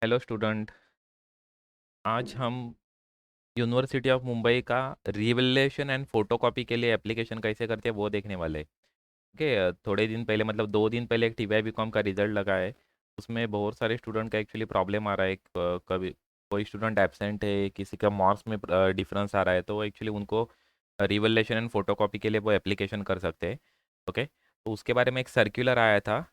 Hello student. आज हम university of Mumbai का रिवलेशन एंड फोटोकॉपी के लिए एप्लीकेशन कैसे करते हैं वो देखने वाले हैं। ओके, थोड़े दिन पहले मतलब 2 दिन पहले एक टीवाई बीकॉम का रिजल्ट लगा है। उसमें बहुत सारे स्टूडेंट का एक्चुअली प्रॉब्लम आ रहा है। कभी कोई स्टूडेंट एब्सेंट है, किसी का मार्क्स में डिफरेंस आ रहा है, तो एक्चुअली उनको रिवलेशन एंड फोटोकॉपी के लिए वो एप्लीकेशन कर सकते हैं। ओके, तो उसके बारे में एक सर्कुलर आया था।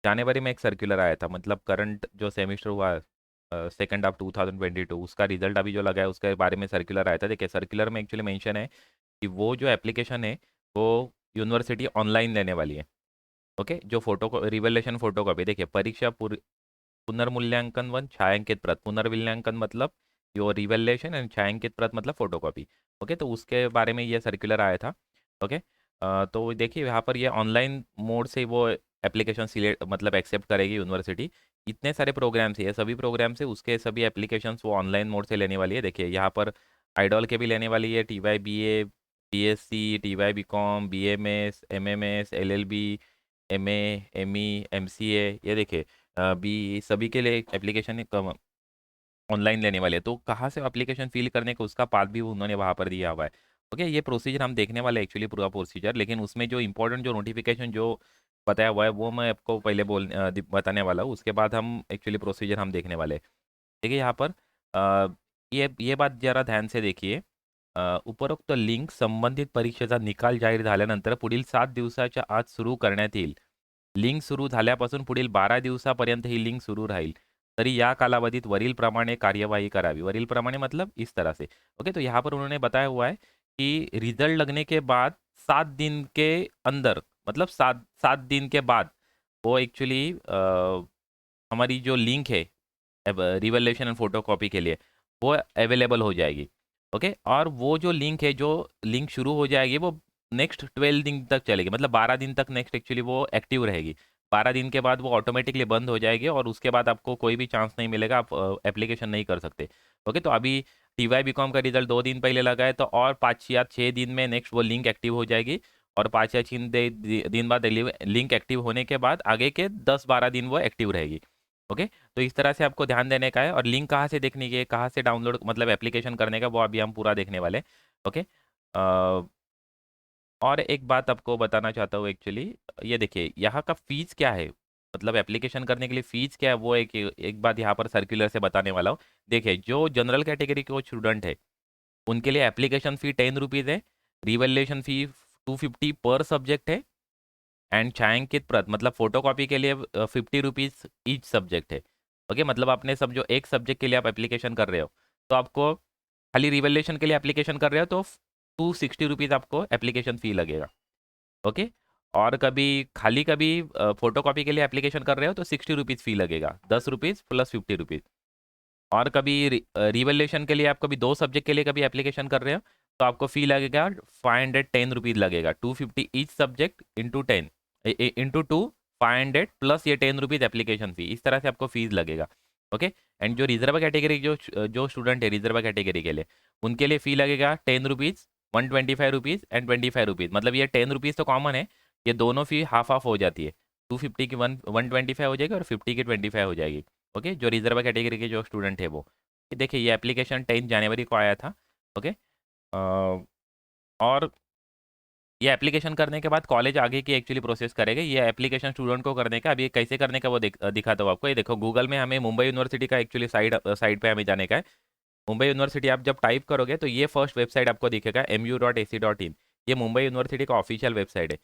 जनवरी में एक सर्कुलर आया था, मतलब करंट जो सेमिस्टर हुआ सेकेंड ऑफ 2022 उसका रिजल्ट अभी जो लगा है उसके बारे में सर्कुलर आया था। देखिए, सर्कुलर में एक्चुअली मेंशन है कि वो जो एप्लीकेशन है वो यूनिवर्सिटी ऑनलाइन लेने वाली है। ओके, जो फोटो रिवलेशन फोटो कॉपी, देखिए परीक्षा पुनर्मूल्यांकन वन छायांकित प्रत, पुनर्मूल्यांकन मतलब यो रिवलेशन एंड छायांकित प्रत मतलब फोटो कॉपी। ओके, तो उसके बारे में ये सर्कुलर आया था। ओके, तो देखिए यहाँ पर ये ऑनलाइन मोड से वो एप्लीकेशन सिलेक्ट मतलब एक्सेप्ट करेगी यूनिवर्सिटी। इतने सारे प्रोग्राम्स है, ये सभी प्रोग्राम्स है, उसके सभी एप्लीकेशंस वो ऑनलाइन मोड से लेने वाली है। देखिए यहाँ पर आइडॉल के भी लेने वाली है, T Y B A, B S C, T Y B com, B M S, M M S, L L B, M A, M E, M C A, ये देखिए भी सभी के लिए एप्लीकेशन ऑनलाइन लेने वाले हैं। तो कहाँ से एप्लीकेशन फिल करने का उसका पाथ भी उन्होंने वहाँ पर दिया हुआ है। ओके, ये प्रोसीजर हम देखने वाले एक्चुअली पूरा प्रोसीजर, लेकिन उसमें जो इंपॉर्टेंट जो नोटिफिकेशन जो बताया हुआ है वो मैं आपको पहले बताने वाला हूँ। उसके बाद हम एक्चुअली प्रोसीजर हम देखने वाले हैं। देखिए यहाँ पर ये बात जरा ध्यान से देखिए। उपरोक्त लिंक संबंधित परीक्षेचा निकाल जाहीर झाल्यानंतर पुढील 7 दिवसाच्या आत सुरू करण्यात येईल। लिंक सुरू झाल्यापासून पुढील 12 दिवसापर्यंत ही लिंक सुरू राहील, तरी या कालावधीत वरील प्रमाणे कार्यवाही करावी। वरील प्रमाणे मतलब इस तरह से। ओके, तो यहाँ पर उन्होंने बताया हुआ है कि रिजल्ट लगने के बाद 7 दिन के अंदर, मतलब 7 दिन के बाद वो एक्चुअली हमारी जो लिंक है रिवलेशन एंड फोटो कॉपी के लिए वो अवेलेबल हो जाएगी। ओके, और वो जो लिंक शुरू हो जाएगी वो नेक्स्ट 12 दिन तक चलेगी, मतलब 12 दिन तक नेक्स्ट एक्चुअली वो एक्टिव रहेगी। 12 दिन के बाद वो ऑटोमेटिकली बंद हो जाएगी और उसके बाद आपको कोई भी चांस नहीं मिलेगा, आप एप्लीकेशन नहीं कर सकते। ओके, तो अभी टी वाई बी कॉम का रिजल्ट 2 दिन पहले लगा है, तो और 5 या 6 दिन में नेक्स्ट वो लिंक एक्टिव हो जाएगी। और 5 या 6 दिन बाद लिंक एक्टिव होने के बाद आगे के 10-12 दिन वो एक्टिव रहेगी। ओके, तो इस तरह से आपको ध्यान देने का है। और लिंक कहाँ से देखने की है, कहाँ से डाउनलोड मतलब एप्लीकेशन करने का, वो अभी हम पूरा देखने वाले हैं। ओके, और एक बात आपको बताना चाहता हूँ एक्चुअली, ये देखिए यहाँ का फीस क्या है, मतलब एप्लीकेशन करने के लिए फीस क्या है वो एक बात यहाँ पर सर्कुलर से बताने वाला हूँ। देखिए, जो जनरल कैटेगरी के वो स्टूडेंट है उनके लिए एप्लीकेशन फ़ी 10 रुपीज़ है, रिवैल्यूएशन फ़ी 250 पर सब्जेक्ट है, एंड छायांकित प्रत मतलब फोटोकॉपी के लिए 50 रुपीज़ ईच सब्जेक्ट है। ओके, मतलब आपने समझो एक सब्जेक्ट के लिए आप एप्लीकेशन कर रहे हो, तो आपको खाली रिवैल्यूएशन के लिए एप्लीकेशन कर रहे हो तो 260 रुपीज़ आपको एप्लीकेशन फ़ी लगेगा। ओके, और कभी फोटोकॉपी के लिए एप्लीकेशन कर रहे हो तो 60 रुपीज़ फ़ी लगेगा, 10 रुपीज़ प्लस 50 रुपीज़। और कभी रिवैल्यूएशन के लिए आप कभी 2 सब्जेक्ट के लिए कभी एप्लीकेशन कर रहे हो तो आपको फ़ी लगेगा 510 रुपीज़ लगेगा, 250 each subject into 10 into 2 500 plus ये 10 रुपीज़ एप्लीकेशन फ़ी, इस तरह से आपको फीस लगेगा। ओके, एंड जो रिजर्व कैटेगरी जो स्टूडेंट है रिजर्व कैटेगरी के लिए उनके लिए फ़ी लगेगा 10 रुपीज़, 125 रुपीज़ एंड 25 रुपीज़, मतलब ये 10 रुपीज़ तो कॉमन है, ये दोनों फ़ी हाफ हाफ हो जाती है। 250 की 125 हो जाएगी और 50 की 25 हो जाएगी। ओके, जो रिजर्व कैटेगरी के जो स्टूडेंट है वो, ये देखिए ये एप्लीकेशन 10 जनवरी को आया था। ओके, और ये एप्लीकेशन करने के बाद कॉलेज आगे की एक्चुअली प्रोसेस करेगा। ये एप्लीकेशन स्टूडेंट को करने का, अभी ये कैसे करने का वो दिखाता हूँ आपको। ये देखो, गूगल में हमें मुंबई यूनिवर्सिटी का एक्चुअली साइड पे हमें जाने का है। मुंबई यूनिवर्सिटी आप जब टाइप करोगे तो ये फर्स्ट वेबसाइट आपको दिखेगा mu.ac.in। ये मुंबई यूनिवर्सिटी का ऑफिशियल वेबसाइट है।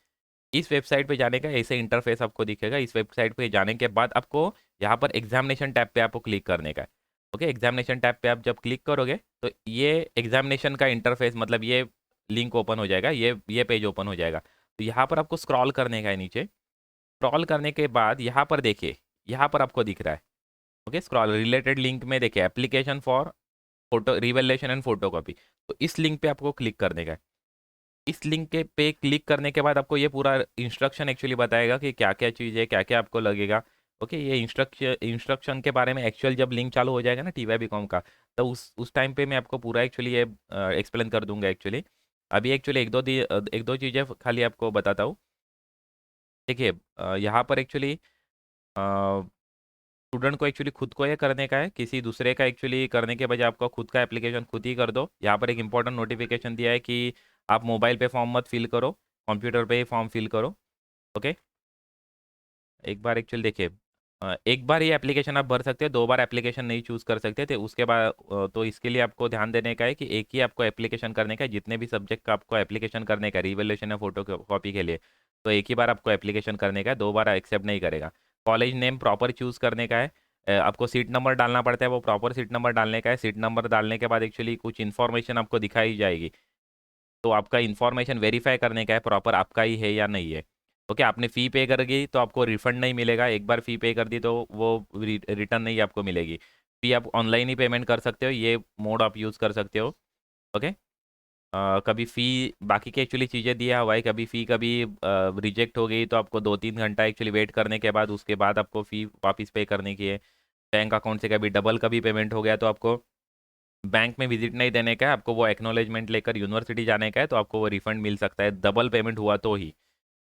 इस वेबसाइट पे जाने का ऐसे इंटरफेस आपको दिखेगा। इस वेबसाइट पे जाने के बाद आपको यहाँ पर एग्जामिनेशन टैब पे आपको क्लिक करने का है। ओके, एग्जामिनेशन टैब पे आप जब क्लिक करोगे तो ये एग्जामिनेशन का इंटरफेस मतलब ये लिंक ओपन हो जाएगा, ये पेज ओपन हो जाएगा। तो यहाँ पर आपको स्क्रॉल करने का है नीचे। स्क्रॉल करने के बाद यहाँ पर देखिए, यहाँ पर आपको दिख रहा है। ओके, स्क्रॉल रिलेटेड लिंक में देखिए application for photo revelation and photo copy, तो इस लिंक पे आपको क्लिक करने का है। इस लिंक के पे क्लिक करने के बाद आपको ये पूरा इंस्ट्रक्शन एक्चुअली बताएगा कि क्या क्या चीज़ है, क्या क्या आपको लगेगा। ओके, ये इंस्ट्रक्शन के बारे में एक्चुअल जब लिंक चालू हो जाएगा ना टी वाई बी कॉम का, तो उस टाइम पे मैं आपको पूरा एक्चुअली ये एक्सप्लेन कर दूंगा एक्चुअली। अभी एक्चुअली एक दो चीज़ें खाली आपको बताता हूँ। देखिए यहाँ पर एक्चुअली स्टूडेंट को एक्चुअली खुद को ये करने का है, किसी दूसरे का एक्चुअली करने के बजाय आपको खुद का एप्लीकेशन खुद ही कर दो। यहाँ पर एक इंपॉर्टेंट नोटिफिकेशन दिया है कि आप मोबाइल पे फॉर्म मत फिल करो, कंप्यूटर पे ही फॉर्म फिल करो। ओके, एक बार एक्चुअली देखिए, एक बार ये एप्लीकेशन आप भर सकते हैं, 2 बार एप्लीकेशन नहीं चूज कर सकते थे। उसके बाद तो इसके लिए आपको ध्यान देने का है कि एक ही आपको एप्लीकेशन करने का है। जितने भी सब्जेक्ट का आपको एप्लीकेशन करने का है रिवैल्यूएशन या फोटो कॉपी के लिए, तो एक ही बार आपको एप्लीकेशन करने का है, 2 बार एक्सेप्ट नहीं करेगा। कॉलेज नेम प्रॉपर चूज करने का है। आपको सीट नंबर डालना पड़ता है, वो प्रॉपर सीट नंबर डालने का है। सीट नंबर डालने के बाद एक्चुअली कुछ इन्फॉर्मेशन आपको दिखाई जाएगी, तो आपका इन्फॉर्मेशन वेरीफाई करने का है प्रॉपर आपका ही है या नहीं है। ओके, आपने फ़ी पे कर दी तो आपको रिफंड नहीं मिलेगा। एक बार फ़ी पे कर दी तो वो रिटर्न नहीं आपको मिलेगी। फ़ी आप ऑनलाइन ही पेमेंट कर सकते हो, ये मोड आप यूज़ कर सकते हो। ओके, कभी फ़ी बाकी की एक्चुअली चीज़ें दिया हुआ है, कभी फ़ी कभी रिजेक्ट हो गई तो आपको 2-3 घंटा एक्चुअली वेट करने के बाद उसके बाद आपको फ़ी वापस पे करने की है। बैंक अकाउंट से कभी डबल कभी पेमेंट हो गया तो आपको बैंक में विजिट नहीं देने का है, आपको वो एक्नॉलेजमेंट लेकर यूनिवर्सिटी जाने का है, तो आपको वो रिफंड मिल सकता है, डबल पेमेंट हुआ तो ही।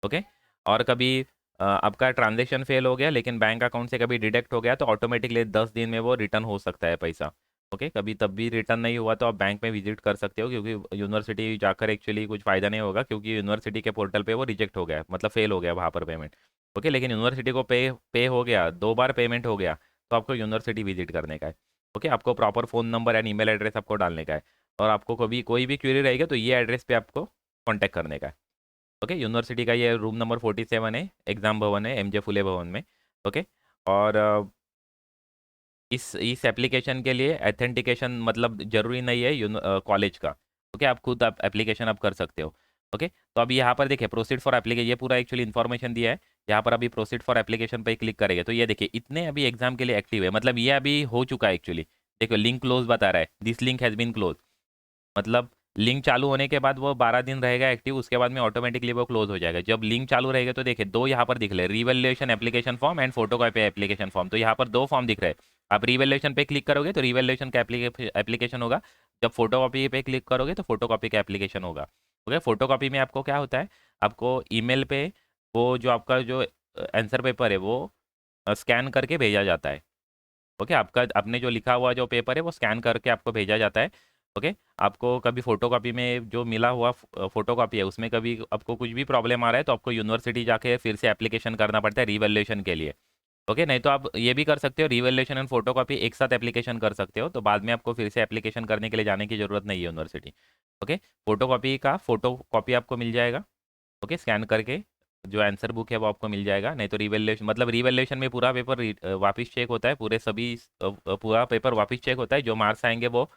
ओके, और कभी आपका ट्रांजेक्शन फेल हो गया लेकिन बैंक अकाउंट से कभी डिडक्ट हो गया तो ऑटोमेटिकली 10 दिन में वो रिटर्न हो सकता है पैसा। ओके, कभी तब भी रिटर्न नहीं हुआ तो आप बैंक में विजिट कर सकते हो, क्योंकि यूनिवर्सिटी जाकर एक्चुअली कुछ फ़ायदा नहीं होगा, क्योंकि यूनिवर्सिटी के पोर्टल पे वो रिजेक्ट हो गया, मतलब फेल हो गया वहाँ पर पेमेंट। ओके, लेकिन यूनिवर्सिटी को पे पे हो गया, 2 बार पेमेंट हो गया, तो आपको यूनिवर्सिटी विजिट करने का है। ओके, आपको proper phone number and email address आपको डालने का है, और आपको कभी कोई भी क्वेरी रहेगा तो ये एड्रेस पे आपको कॉन्टैक्ट करने का है। ओके, यूनिवर्सिटी का ये रूम नंबर 47 है, एग्जाम भवन है एमजे फुले भवन में। ओके, और इस एप्लीकेशन के लिए एथेंटिकेशन मतलब ज़रूरी नहीं है कॉलेज का। ओके, आप खुद आप एप्लीकेशन आप कर सकते हो। ओके, तो अभी यहाँ पर देखिए प्रोसीड फॉर एप्लीकेशन, ये पूरा एक्चुअली इन्फॉर्मेशन दिया है। यहाँ पर अभी प्रोसीड फॉर एप्लीकेशन पे क्लिक करेंगे तो ये देखिए इतने अभी एग्जाम के लिए एक्टिव है, मतलब ये अभी हो चुका है एक्चुअली। देखो लिंक क्लोज बता रहा है, this link has been close, मतलब लिंक चालू होने के बाद वो 12 दिन रहेगा एक्टिव, उसके बाद में ऑटोमेटिकली वो क्लोज हो जाएगा। जब लिंक चालू रहेगा तो देखिए 2 यहाँ पर दिख रहे हैं, revaluation application form and photocopy application form, तो यहाँ पर 2 फॉर्म दिख रहे हैं। आप रिवैल्यूएशन पे क्लिक करोगे तो रिवैल्यूएशन का एप्लीकेशन होगा, जब फोटोकॉपी पे क्लिक करोगे तो फोटोकॉपी का एप्लीकेशन होगा। ओके, फोटोकॉपी में आपको क्या होता है, आपको ईमेल पे वो जो आपका जो आंसर पेपर है वो स्कैन करके भेजा जाता है। ओके, आपका आपने जो लिखा हुआ जो पेपर है वो स्कैन करके आपको भेजा जाता है। ओके, आपको कभी फोटोकॉपी में जो मिला हुआ फोटोकॉपी है उसमें कभी आपको कुछ भी प्रॉब्लम आ रहा है तो आपको यूनिवर्सिटी जाके फिर से एप्लीकेशन करना पड़ता है रिवैल्यूएशन के लिए। ओके, नहीं तो आप ये भी कर सकते हो, रिवैल्यूएशन एंड फोटोकॉपी एक साथ एप्लीकेशन कर सकते हो, तो बाद में आपको फिर से एप्लीकेशन करने के लिए जाने की ज़रूरत नहीं है यूनिवर्सिटी। ओके, फोटोकॉपी का फोटो कॉपी आपको मिल जाएगा। ओके, स्कैन करके जो आंसर बुक है वो आपको मिल जाएगा। नहीं तो रिवैल्यूएशन मतलब रिवैल्यूएशन में पूरा पेपर वापस चेक होता है, पूरे सभी पूरा पेपर वापस चेक होता है, जो मार्क्स आएंगे वो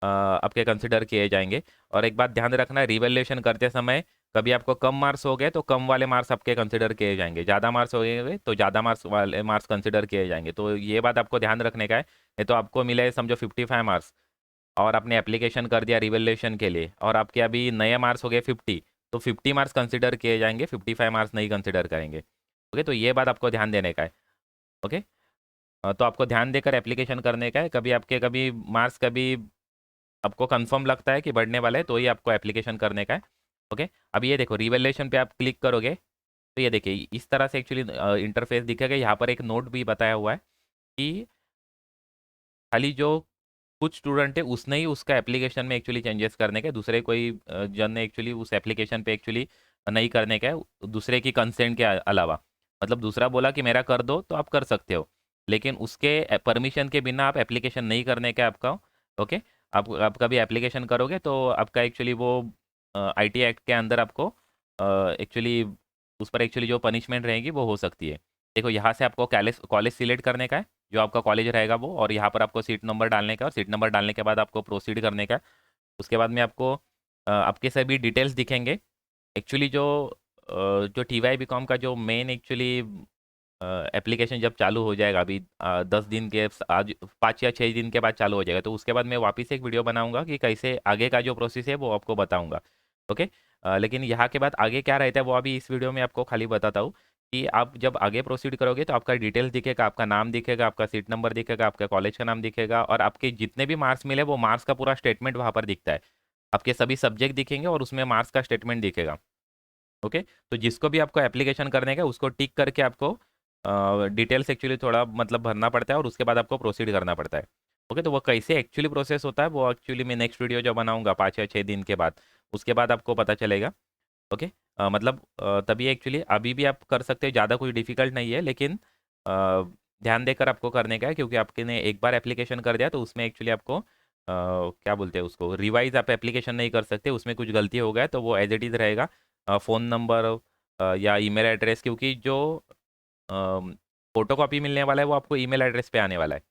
आपके कंसिडर किए जाएंगे। और एक बात ध्यान रखना, रिवैल्यूएशन करते समय कभी आपको कम मार्क्स हो गए तो कम वाले मार्क्स आपके कंसिडर किए जाएंगे, ज़्यादा मार्क्स हो गए तो ज़्यादा मार्क्स वाले मार्क्स कंसिडर किए जाएंगे, तो ये बात आपको ध्यान रखने का है। नहीं तो आपको मिले समझो 55 मार्क्स और आपने एप्लीकेशन कर दिया रिवैल्यूएशन के लिए और आपके अभी नए मार्क्स हो गए 50, तो 50 मार्क्स कंसिडर किए जाएंगे, 55 मार्क्स नहीं कंसिडर करेंगे। ओके, तो ये बात आपको ध्यान देने का है। ओके, तो आपको ध्यान देकर एप्लीकेशन करने का है। कभी आपके कभी मार्क्स कभी आपको कंफर्म लगता है कि बढ़ने वाला है तो ही आपको एप्लीकेशन करने का है। ओके, अब ये देखो रिवैल्यूएशन पे आप क्लिक करोगे तो ये देखिए इस तरह से एक्चुअली इंटरफेस दिखेगा। यहाँ पर एक नोट भी बताया हुआ है कि खाली जो कुछ स्टूडेंट है उसने ही उसका एप्लीकेशन में एक्चुअली चेंजेस करने का है, दूसरे कोई जन ने एक्चुअली उस एप्लीकेशन पे एक्चुअली नहीं करने का है दूसरे की कंसेंट के अलावा। मतलब दूसरा बोला कि मेरा कर दो तो आप कर सकते हो, लेकिन उसके परमिशन के बिना आप एप्लीकेशन नहीं करने का है आपका। ओके, आप कभी एप्लीकेशन करोगे तो आपका एक्चुअली वो आईटी एक्ट के अंदर आपको एक्चुअली उस पर एक्चुअली जो पनिशमेंट रहेगी वो हो सकती है। देखो यहाँ से आपको कॉलेज कॉलेज सिलेक्ट करने का है, जो आपका कॉलेज रहेगा वो, और यहाँ पर आपको सीट नंबर डालने का है, और सीट नंबर डालने के बाद आपको प्रोसीड करने का है। उसके बाद में आपको आपके सभी डिटेल्स दिखेंगे। एक्चुअली जो टी वाई बी कॉम का जो मेन एक्चुअली एप्लीकेशन जब चालू हो जाएगा अभी 10 दिन के आज 5 या 6 दिन के बाद चालू हो जाएगा, तो उसके बाद मैं वापस एक वीडियो बनाऊंगा कि कैसे आगे का जो प्रोसेस है वो आपको बताऊंगा। ओके, लेकिन यहाँ के बाद आगे क्या रहता है वो अभी इस वीडियो में आपको खाली बताता हूँ कि आप जब आगे प्रोसीड करोगे तो आपका डिटेल्स दिखेगा, आपका नाम दिखेगा, आपका सीट नंबर दिखेगा, आपका कॉलेज का नाम दिखेगा, और आपके जितने भी मार्क्स मिले वो मार्क्स का पूरा स्टेटमेंट वहाँ पर दिखता है। आपके सभी सब्जेक्ट दिखेंगे और उसमें मार्क्स का स्टेटमेंट दिखेगा। ओके, तो जिसको भी आपको एप्लीकेशन करने का उसको टिक करके आपको डिटेल्स एक्चुअली थोड़ा मतलब भरना पड़ता है और उसके बाद आपको प्रोसीड करना पड़ता है। ओके, तो वो कैसे एक्चुअली प्रोसेस होता है वो एक्चुअली मैं नेक्स्ट वीडियो जो बनाऊंगा 5 या 6 दिन के बाद, उसके बाद आपको पता चलेगा। ओके, मतलब तभी एक्चुअली अभी भी आप कर सकते हो, ज़्यादा कोई डिफिकल्ट नहीं है, लेकिन ध्यान देकर आपको करने का है, क्योंकि आपके ने एक बार एप्लीकेशन कर दिया तो उसमें एक्चुअली आपको क्या बोलते हैं उसको, रिवाइज आप एप्लीकेशन नहीं कर सकते, उसमें कुछ गलती हो गया तो वो एज इट इज़ रहेगा। फ़ोन नंबर या ईमेल एड्रेस, क्योंकि जो फोटो कॉपी मिलने वाला है वो आपको ईमेल एड्रेस पे आने वाला है।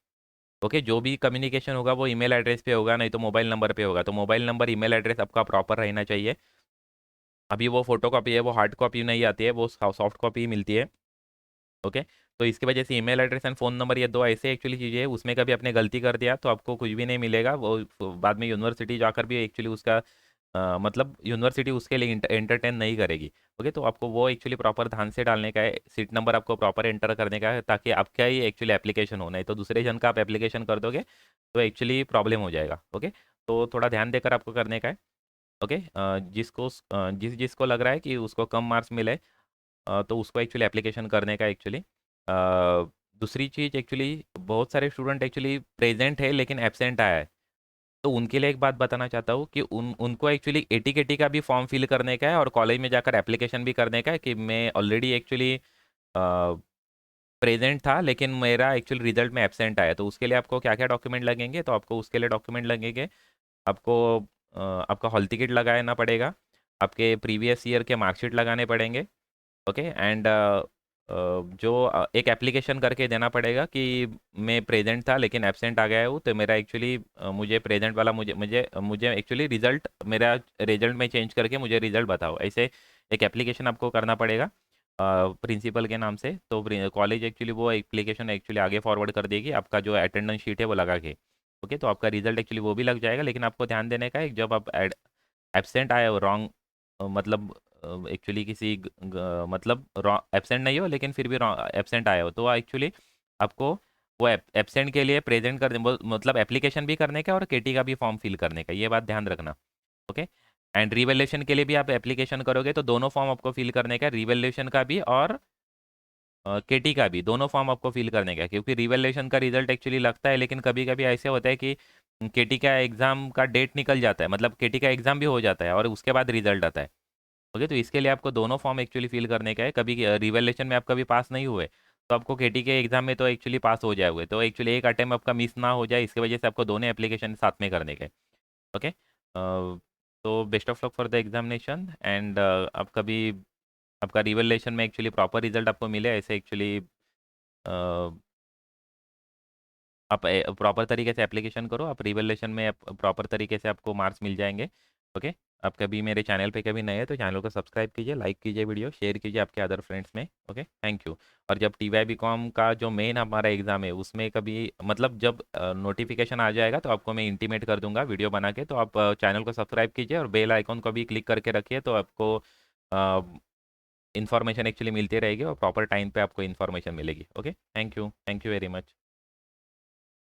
ओके, जो भी कम्युनिकेशन होगा वो ईमेल एड्रेस पे होगा, नहीं तो मोबाइल नंबर पे होगा, तो मोबाइल नंबर ईमेल एड्रेस आपका प्रॉपर रहना चाहिए। अभी वो फोटो कॉपी है, वो हार्ड कॉपी नहीं आती है, वो सॉफ्ट कॉपी मिलती है। ओके, तो इसकी वजह से email address and phone number, ये दो ऐसे एक्चुअली चीज़ें हैं, उसमें कभी आपने गलती कर दिया तो आपको कुछ भी नहीं मिलेगा, वो बाद में यूनिवर्सिटी जाकर भी एक्चुअली उसका मतलब यूनिवर्सिटी उसके लिए एंटरटेन नहीं करेगी। ओके, तो आपको वो एक्चुअली प्रॉपर ध्यान से डालने का है, सीट नंबर आपको प्रॉपर एंटर करने का है, ताकि आपका ही एक्चुअली एप्लीकेशन हो, नहीं तो दूसरे जन का आप एप्लीकेशन कर दोगे तो एक्चुअली प्रॉब्लम हो जाएगा। ओके, तो थोड़ा ध्यान देकर आपको करने का है। ओके, जिसको लग रहा है कि उसको कम मार्क्स मिले, तो उसको एक्चुअली एप्लीकेशन करने का एक्चुअली। दूसरी चीज़ एक्चुअली, बहुत सारे स्टूडेंट एक्चुअली प्रेजेंट है लेकिन एब्सेंट आया है, तो उनके लिए एक बात बताना चाहता हूँ कि उनको एक्चुअली एटी केटी का भी फॉर्म फिल करने का है और कॉलेज में जाकर एप्लीकेशन भी करने का है कि मैं ऑलरेडी एक्चुअली प्रेजेंट था लेकिन मेरा एक्चुअली रिजल्ट में एब्सेंट आया, तो उसके लिए आपको क्या क्या डॉक्यूमेंट लगेंगे, तो आपको उसके लिए डॉक्यूमेंट लगेंगे। आपको आपका हॉल टिकट लगाना पड़ेगा, आपके प्रीवियस ईयर के मार्कशीट लगाने पड़ेंगे। ओके, एंड जो एक एप्लीकेशन करके देना पड़ेगा कि मैं प्रेजेंट था लेकिन एब्सेंट आ गया हूँ, तो मेरा एक्चुअली मुझे प्रेजेंट वाला मुझे मुझे मुझे एक्चुअली रिजल्ट, मेरा रिजल्ट में चेंज करके मुझे रिजल्ट बताओ, ऐसे एक एप्लीकेशन आपको करना पड़ेगा प्रिंसिपल के नाम से। तो कॉलेज एक्चुअली वो एप्लीकेशन एक्चुअली आगे फॉरवर्ड कर देगी, आपका जो अटेंडेंस शीट है वो लगा के। ओके, तो आपका रिजल्ट एक्चुअली वो भी लग जाएगा, लेकिन आपको ध्यान देने का है जब आप एब्सेंट आए हो, रॉन्ग मतलब एक्चुअली किसी मतलब एब्सेंट नहीं हो लेकिन फिर भी एब्सेंट आए हो, तो एक्चुअली आपको वो एब्सेंट के लिए प्रेजेंट कर मतलब एप्लीकेशन भी करने का और केटी का भी फॉर्म फिल करने का, ये बात ध्यान रखना। ओके, एंड रिवैल्यूएशन के लिए भी आप एप्लीकेशन करोगे तो दोनों फॉर्म आपको फिल करने का, रिवैल्यूएशन का भी और केटी का भी, दोनों फॉर्म आपको फिल करने का है, क्योंकि रिवैल्यूएशन का रिजल्ट एक्चुअली लगता है, लेकिन कभी कभी ऐसे होता है कि केटी का एग्ज़ाम का डेट निकल जाता है, मतलब केटी का एग्ज़ाम भी हो जाता है और उसके बाद रिजल्ट आता है। ओके, तो इसके लिए आपको दोनों फॉर्म एक्चुअली फिल करने का है, कभी रिवैल्यूएशन में आप कभी पास नहीं हुए तो आपको केटी के एग्ज़ाम में तो एक्चुअली पास हो जाओगे, तो एक्चुअली एक अटेम्प्ट आपका मिस ना हो जाए, इसकी वजह से आपको दोनों एप्लीकेशन साथ में करने के। ओके, तो best of luck for the examination, and आप कभी आपका रिवैल्यूएशन में एक्चुअली प्रॉपर रिजल्ट आपको मिले, ऐसे एक्चुअली आप प्रॉपर तरीके से एप्लीकेशन करो, आप रिवैल्यूएशन में प्रॉपर तरीके से आपको मार्क्स मिल जाएंगे। ओके, आप कभी मेरे चैनल पे कभी नए हैं तो चैनल को सब्सक्राइब कीजिए, लाइक कीजिए, वीडियो शेयर कीजिए आपके अदर फ्रेंड्स में। Okay, thank you. और जब TY BCom का जो मेन हमारा एग्ज़ाम है उसमें कभी मतलब जब नोटिफिकेशन आ जाएगा तो आपको मैं इंटीमेट कर दूंगा वीडियो बना के, तो आप चैनल को सब्सक्राइब कीजिए और बेल आइकॉन को भी क्लिक करके रखिए, तो आपको इन्फॉर्मेशन एक्चुअली मिलती रहेगी और प्रॉपर टाइम पे आपको इन्फॉर्मेशन मिलेगी। Okay, thank you very much.